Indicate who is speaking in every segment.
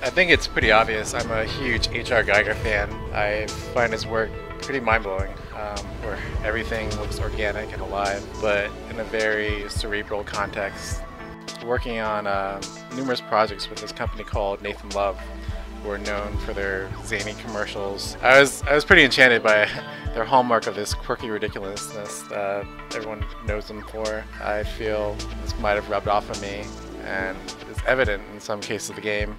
Speaker 1: I think it's pretty obvious. I'm a huge H.R. Geiger fan. I find his work pretty mind-blowing, where everything looks organic and alive, but in a very cerebral context. Working on numerous projects with this company called Nathan Love, who are known for their zany commercials. I was pretty enchanted by their hallmark of this quirky ridiculousness that everyone knows them for. I feel this might have rubbed off on me, and is evident in some cases of the game.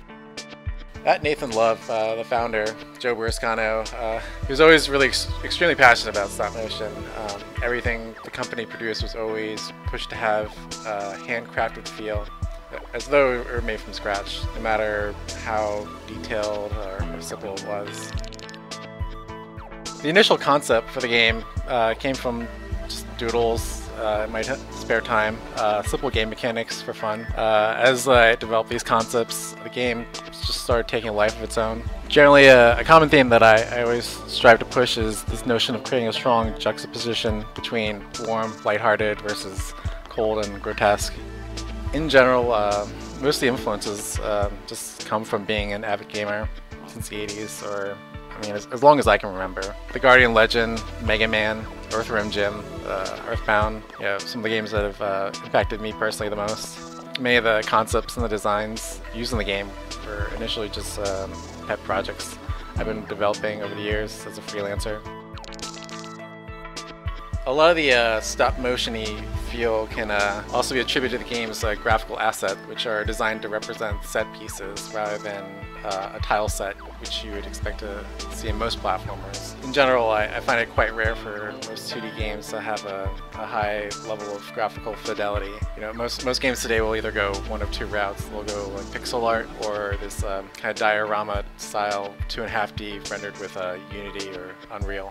Speaker 1: At Nathan Love, the founder, Joe Buriscano, he was always really extremely passionate about stop motion. Everything the company produced was always pushed to have a handcrafted feel, as though it were made from scratch, no matter how detailed or simple it was. The initial concept for the game came from just doodles in my spare time, simple game mechanics for fun. As I developed these concepts, the game just started taking a life of its own. Generally, a common theme that I always strive to push is this notion of creating a strong juxtaposition between warm, lighthearted versus cold and grotesque. In general, most of the influences just come from being an avid gamer since the 80s, or I mean, as long as I can remember. The Guardian Legend, Mega Man, Earthworm Jim, Earthbound, some of the games that have impacted me personally the most. Many of the concepts and the designs used in the game were initially just pet projects I've been developing over the years as a freelancer. A lot of the stop-motion-y feel can also be attributed to the game's graphical assets, which are designed to represent set pieces rather than a tile set, which you would expect to see in most platformers. In general, I find it quite rare for most 2D games to have a high level of graphical fidelity. Most games today will either go one of two routes. They'll go like pixel art or this kind of diorama style 2.5D rendered with Unity or Unreal.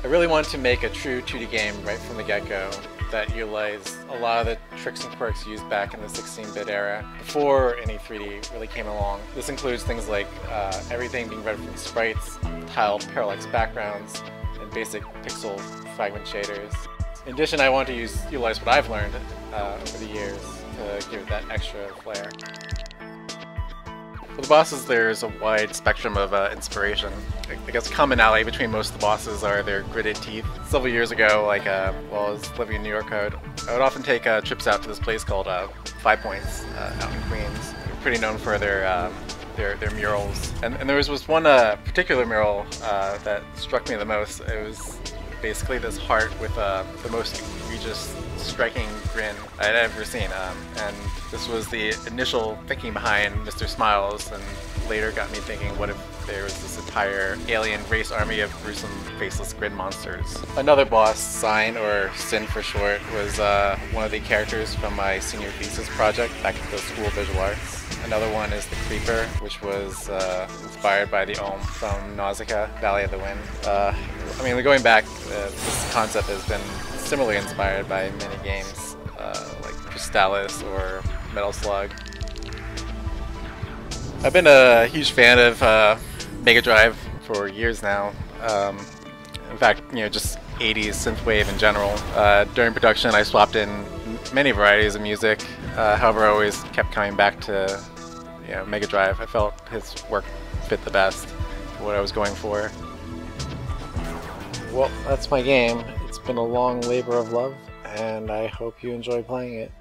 Speaker 1: I really wanted to make a true 2D game right from the get-go that utilized a lot of the tricks and quirks used back in the 16-bit era before any 3D really came along. This includes things like everything being rendered from sprites, tiled parallax backgrounds, and basic pixel fragment shaders. In addition, I wanted to utilize what I've learned over the years to give it that extra flair. For the bosses, there's a wide spectrum of inspiration. I guess commonality between most of the bosses are their gritted teeth. Several years ago, while I was living in New York, I would often take trips out to this place called 5 Points out in Queens. They're pretty known for their murals. And there was one particular mural that struck me the most. It was basically this heart with the most egregious, striking grin I'd ever seen. And this was the initial thinking behind Mr. Smiles, and later got me thinking, what if there was this entire alien race army of gruesome, faceless grin monsters? Another boss, Sign, or Sin for short, was one of the characters from my senior thesis project back at the School of Visual Arts. Another one is the Creeper, which was inspired by the Ohm from Nausicaa, Valley of the Wind. I mean, going back, this concept has been similarly inspired by many games, like Crystallis or Metal Slug. I've been a huge fan of Mega Drive for years now. In fact, just 80s synthwave in general. During production, I swapped in many varieties of music. However, I always kept coming back to Mega Drive. I felt his work fit the best for what I was going for. Well, that's my game. It's been a long labor of love, and I hope you enjoy playing it.